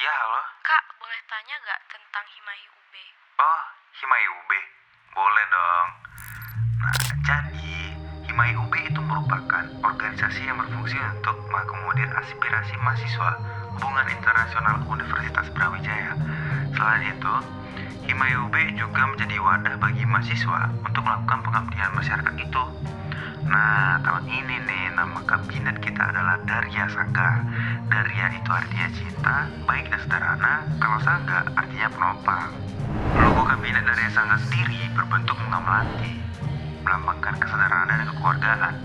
Iya, halo. Kak, boleh tanya gak tentang Himai UB? Oh, Himai UB. Boleh dong. Nah, jadi Himai UB itu merupakan organisasi yang berfungsi untuk mengakomodir aspirasi mahasiswa Hubungan Internasional Universitas Brawijaya. Selain itu, Himai UB juga menjadi wadah bagi mahasiswa untuk melakukan pengabdian masyarakat itu. Nah, tahun ini nih nama kabinet kita adalah Darya Sangga. Darya itu artinya cinta, baik dan sederhana. Kalau Sangga artinya penopang. Logo kabinet Darya Sangga sendiri berbentuk bunga melati, melambangkan kesederhanaan dan kekeluargaan.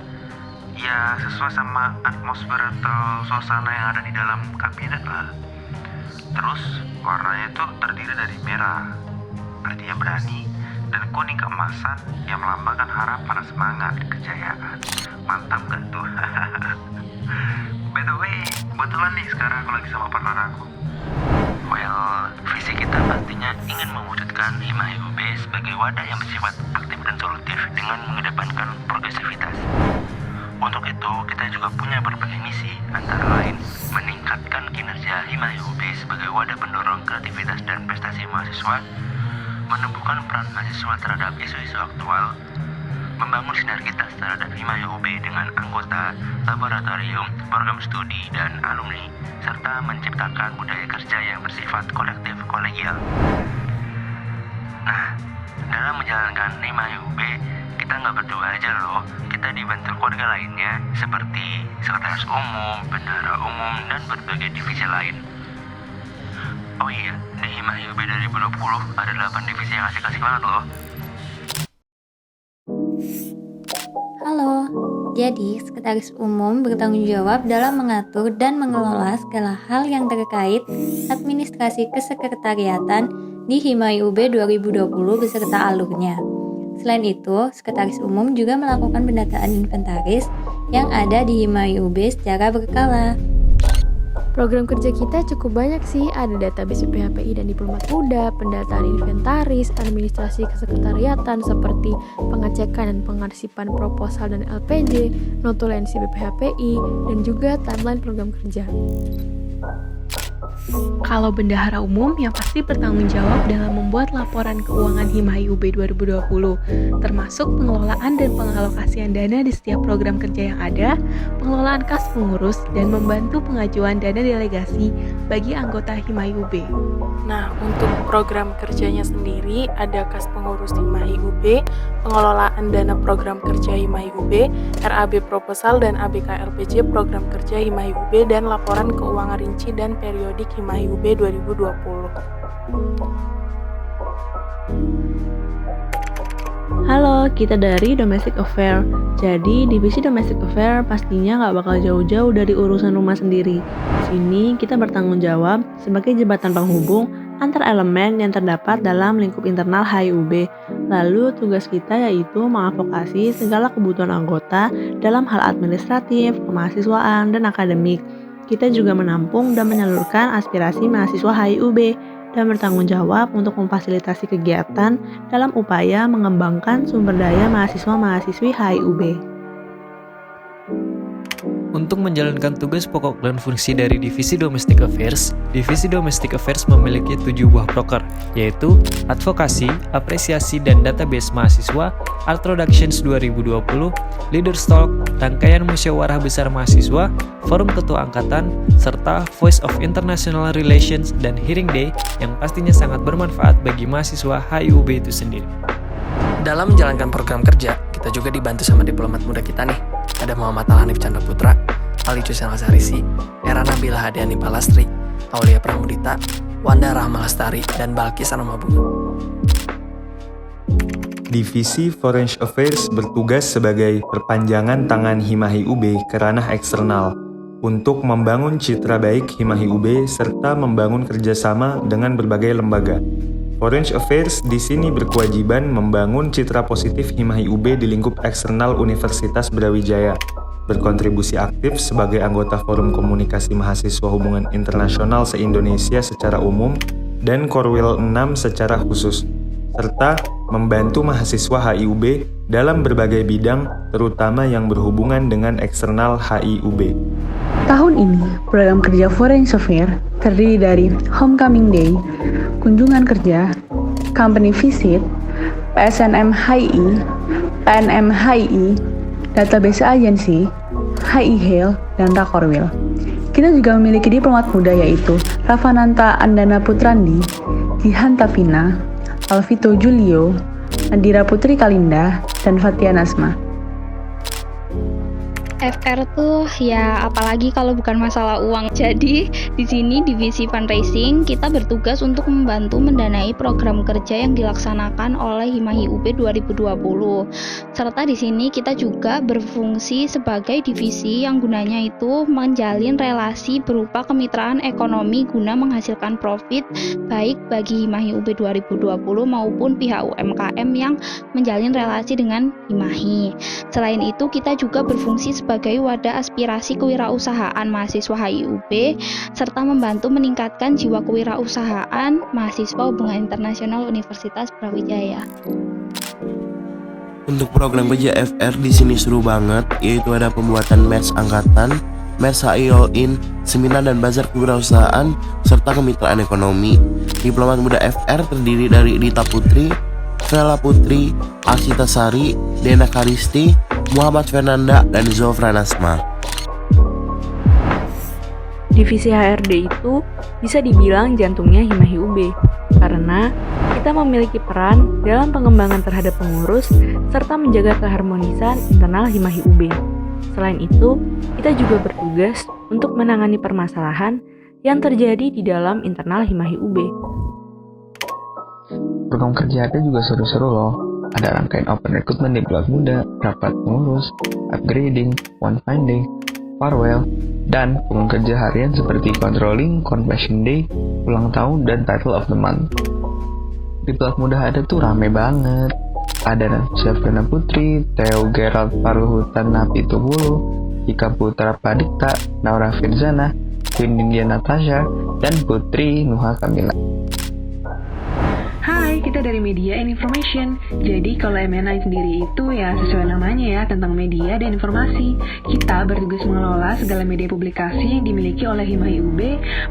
Ya, sesuai sama atmosfer atau suasana yang ada di dalam kabinet lah. Terus warnanya itu terdiri dari merah, artinya berani, dan kuning keemasan yang melambangkan harapan, semangat, kejayaan. Mantap gak tuh? By the way, kebetulan nih sekarang aku lagi sama partner aku. Well, visi kita pastinya ingin mewujudkan Himai UB sebagai wadah yang bersifat aktif dan solutif dengan mengedepankan progresivitas. Untuk itu, kita juga punya berbagai misi, antara lain meningkatkan kinerja Himai UB sebagai wadah pendorong kreativitas dan prestasi mahasiswa, menumbuhkan peran mahasiswa terhadap isu-isu aktual, membangun sinergitas terhadap Himai UB dengan anggota, laboratorium, program studi, dan alumni, serta menciptakan budaya kerja yang bersifat kolektif kolegial. Nah, dalam menjalankan Himai UB, kita nggak berdua aja loh, kita dibantu keluarga lainnya seperti sekretaris umum, bendahara umum, dan berbagai divisi lain. Oh iya, di Himai UB 2020 ada 8 divisi yang asik-asik banget loh. Halo, jadi Sekretaris Umum bertanggung jawab dalam mengatur dan mengelola segala hal yang terkait administrasi kesekretariatan di Himai UB 2020 beserta alurnya. Selain itu, Sekretaris Umum juga melakukan pendataan inventaris yang ada di Himai UB secara berkala. Program kerja kita cukup banyak sih, ada database PHPI dan diplomat muda, pendataan inventaris, administrasi kesekretariatan seperti pengecekan dan pengarsipan proposal dan LPJ, notulensi BPHPI, dan juga timeline program kerja. Kalau bendahara umum yang pasti bertanggung jawab dalam membuat laporan keuangan Himai UB 2020, termasuk pengelolaan dan pengalokasian dana di setiap program kerja yang ada, pengelolaan kas pengurus, dan membantu pengajuan dana delegasi bagi anggota Himai UB. Nah, untuk program kerjanya sendiri ada kas pengurus Himai UB, pengelolaan dana program kerja Himai UB, RAB proposal dan ABK-LPJ program kerja Himai UB, dan laporan keuangan rinci dan periodik Himai UB 2020. Halo, kita dari Domestic Affair. Jadi, divisi Domestic Affair pastinya nggak bakal jauh-jauh dari urusan rumah sendiri. Di sini kita bertanggung jawab sebagai jembatan penghubung antar elemen yang terdapat dalam lingkup internal HIUB. Lalu tugas kita yaitu mengadvokasi segala kebutuhan anggota dalam hal administratif, kemahasiswaan, dan akademik. Kita juga menampung dan menyalurkan aspirasi mahasiswa HIUB dan bertanggung jawab untuk memfasilitasi kegiatan dalam upaya mengembangkan sumber daya mahasiswa-mahasiswi HIUB. Untuk menjalankan tugas pokok dan fungsi dari Divisi Domestic Affairs memiliki 7 buah proker, yaitu Advokasi, Apresiasi dan Database Mahasiswa, Artroductions 2020, Leaders Talk, Rangkaian Musyawarah Besar Mahasiswa, Forum Ketua Angkatan, serta Voice of International Relations dan Hearing Day yang pastinya sangat bermanfaat bagi mahasiswa HIUB itu sendiri. Dalam menjalankan program kerja, kita juga dibantu sama diplomat muda kita nih. Ada Muhammad Al-Hanif Chandra Putra, Ali Cusana Sarisi, Era Nabila Hadiani Palastri, Aulia Pramudita, Wanda Rahma Lestari, dan Balkis Anomabunga. Divisi Foreign Affairs bertugas sebagai perpanjangan tangan Himai UB ke ranah eksternal untuk membangun citra baik Himai UB serta membangun kerjasama dengan berbagai lembaga. Foreign Affairs di sini berkewajiban membangun citra positif Himai UB di lingkup eksternal Universitas Brawijaya, berkontribusi aktif sebagai anggota Forum Komunikasi Mahasiswa Hubungan Internasional se-Indonesia secara umum dan Korwil 6 secara khusus, serta membantu mahasiswa HIUB dalam berbagai bidang, terutama yang berhubungan dengan eksternal HIUB. Tahun ini, program kerja Foreign Affair terdiri dari Homecoming Day, kunjungan kerja, company visit, PSNM HI, PNM HI, database agency, HI Hail, dan Rakorwil. Kita juga memiliki diplomat muda yaitu Ravananta Andana Putrandi, Jihan Tavina, Alvito Julio, Nadira Putri Kalinda, dan Fatia Nasma. FR tuh ya apalagi kalau bukan masalah uang. Jadi di sini divisi fundraising kita bertugas untuk membantu mendanai program kerja yang dilaksanakan oleh Hima HIUB 2020. Serta di sini kita juga berfungsi sebagai divisi yang gunanya itu menjalin relasi berupa kemitraan ekonomi guna menghasilkan profit baik bagi Hima HIUB 2020 maupun pihak UMKM yang menjalin relasi dengan Himahi. Selain itu kita juga berfungsi sebagai wadah aspirasi kewirausahaan mahasiswa HIUB serta membantu meningkatkan jiwa kewirausahaan mahasiswa hubungan internasional Universitas Brawijaya. Untuk program kerja FR di sini seru banget, yaitu ada pembuatan merch angkatan, merch HI All-In, seminar dan bazar kewirausahaan, serta kemitraan ekonomi. Diplomat muda FR terdiri dari Dita Putri, Vela Putri, Arsita Sari, Dena Karisti, Muhammad Fernanda, dan Zofra Nasma. Divisi HRD itu bisa dibilang jantungnya Hima HIUB karena kita memiliki peran dalam pengembangan terhadap pengurus serta menjaga keharmonisan internal Hima HIUB. Selain itu, kita juga bertugas untuk menangani permasalahan yang terjadi di dalam internal Hima HIUB. Program kerja ada juga seru-seru loh. Ada rangkaian open recruitment di Diplomat Muda, rapat pengurus, upgrading, one finding, farewell, dan program kerja harian seperti controlling, confession day, ulang tahun, dan title of the month. Diplomat Muda ada tuh rame banget. Ada Syafrina Putri, Theo Gerald Parluhutan Napitubulu, Ika Putra Padikta, Naura Firzana, Queen India Natasha, dan Putri Nuha Kamila. Hai, kita dari Media and Information. Jadi kalau MNI sendiri itu ya sesuai namanya ya, tentang media dan informasi. Kita bertugas mengelola segala media publikasi yang dimiliki oleh Hima HIUB,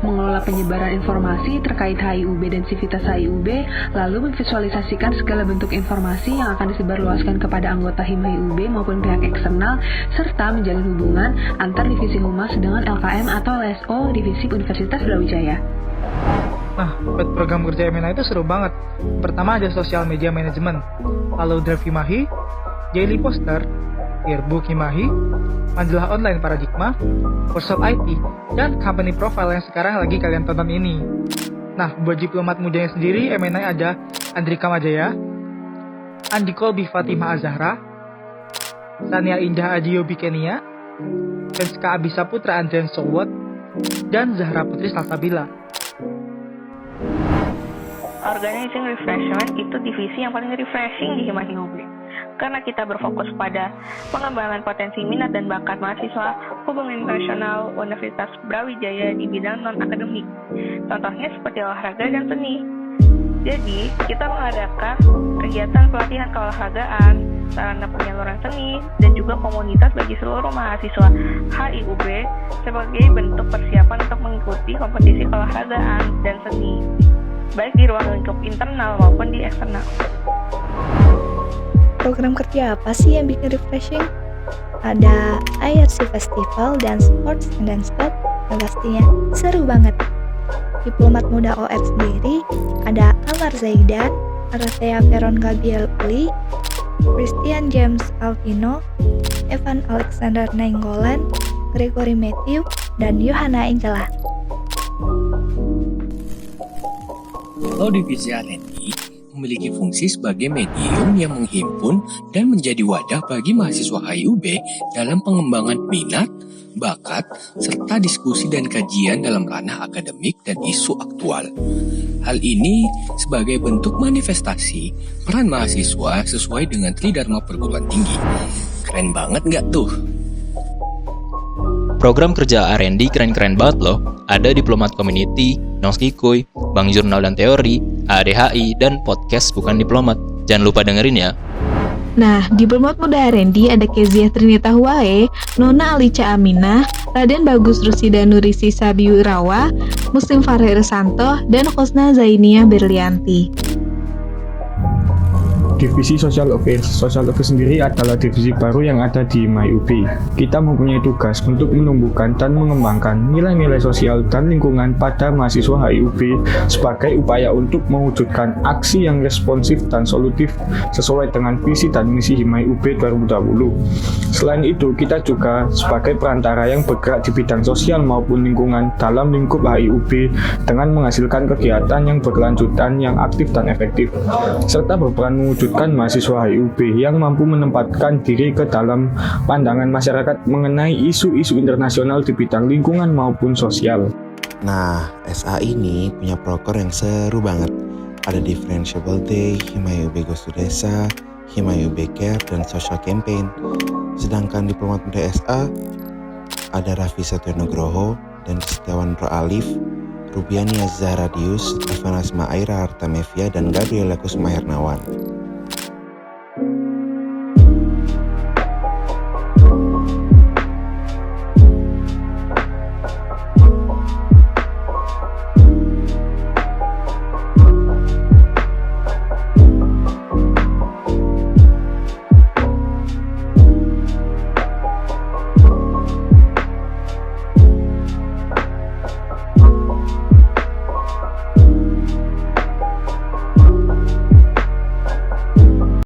mengelola penyebaran informasi terkait HIUB dan sivitas HIUB, lalu memvisualisasikan segala bentuk informasi yang akan disebarluaskan kepada anggota Hima HIUB maupun pihak eksternal, serta menjalin hubungan antar divisi Humas dengan LKM atau LSO Divisi Universitas Brawijaya. Nah, buat program kerja MNI itu seru banget. Pertama ada Social Media Management, lalu Drive Himahi, Daily Poster, Yearbook Himahi, majalah online Paradigma, Workshop IT, dan Company Profile yang sekarang lagi kalian tonton ini. Nah, buat diplomat mudanya sendiri, MNI ada Andrika Majaya, Andi Kolbi Fatimah Azahra, Sania Indah Adiobi Kenia, Venska Abisa Putra Andrian Sowot, dan Zahra Putri Salsabila. Organizing Refreshment itu divisi yang paling refreshing di Hima HIUB karena kita berfokus pada pengembangan potensi minat dan bakat mahasiswa hubungan internasional Universitas Brawijaya di bidang non-akademik. Contohnya seperti olahraga dan seni. Jadi, kita mengadakan kegiatan pelatihan keolahragaan, sarana penyaluran seni, dan juga komunitas bagi seluruh mahasiswa HIUB sebagai bentuk persiapan untuk mengikuti kompetisi keolahragaan dan seni, baik di ruang lingkup internal maupun di eksternal. Program kerja apa sih yang bikin refreshing? Ada IRC Festival dan Sports and Dance Club yang pastinya seru banget. Diplomat muda OR sendiri ada Amar Zaidan, Arathea Veron Gabriel Uli, Christian James Alvino, Evan Alexander Nainggolan, Gregory Matthew, dan Yohana Angela. Kalau divisi R&D memiliki fungsi sebagai medium yang menghimpun dan menjadi wadah bagi mahasiswa HIUB dalam pengembangan minat, bakat, serta diskusi dan kajian dalam ranah akademik dan isu aktual. Hal ini sebagai bentuk manifestasi peran mahasiswa sesuai dengan Tridharma Perguruan Tinggi. Keren banget nggak tuh? Program kerja R&D keren-keren banget loh. Ada Diplomat Community, Nongskikuy, Bank Jurnal dan Teori, ADHI, dan podcast bukan diplomat. Jangan lupa dengerin ya. Nah, di Diplomat Muda R&D ada Kezia Trinita Huwae, Nona Alica Aminah, Raden Bagus Rusida Nurisi Sabiu Irawa, Muslim Farah Irsanto, dan Khosna Zainia Berlianti. Divisi Social Affairs. Social Affairs sendiri adalah divisi baru yang ada di HIMAI UB. Kita mempunyai tugas untuk menumbuhkan dan mengembangkan nilai-nilai sosial dan lingkungan pada mahasiswa HIUB sebagai upaya untuk mewujudkan aksi yang responsif dan solutif sesuai dengan visi dan misi HIMAI UB 2020. Selain itu, kita juga sebagai perantara yang bergerak di bidang sosial maupun lingkungan dalam lingkup HIUB dengan menghasilkan kegiatan yang berkelanjutan, yang aktif dan efektif, serta berperan mewujudkan mahasiswa HIUB yang mampu menempatkan diri ke dalam pandangan masyarakat mengenai isu-isu internasional di bidang lingkungan maupun sosial. Nah, SA ini punya proker yang seru banget. Ada Differentiable Day, HIMAI UB Goes to Desa, HIMAI UB Care, dan Social Campaign. Sedangkan Diplomat Muda SA ada Raffi Satyonugroho dan Setiawan Ro'alif, Rubiani Azhar Radius, Ivana Asmaira Artamevia, dan Gabriela Kusmahernawan.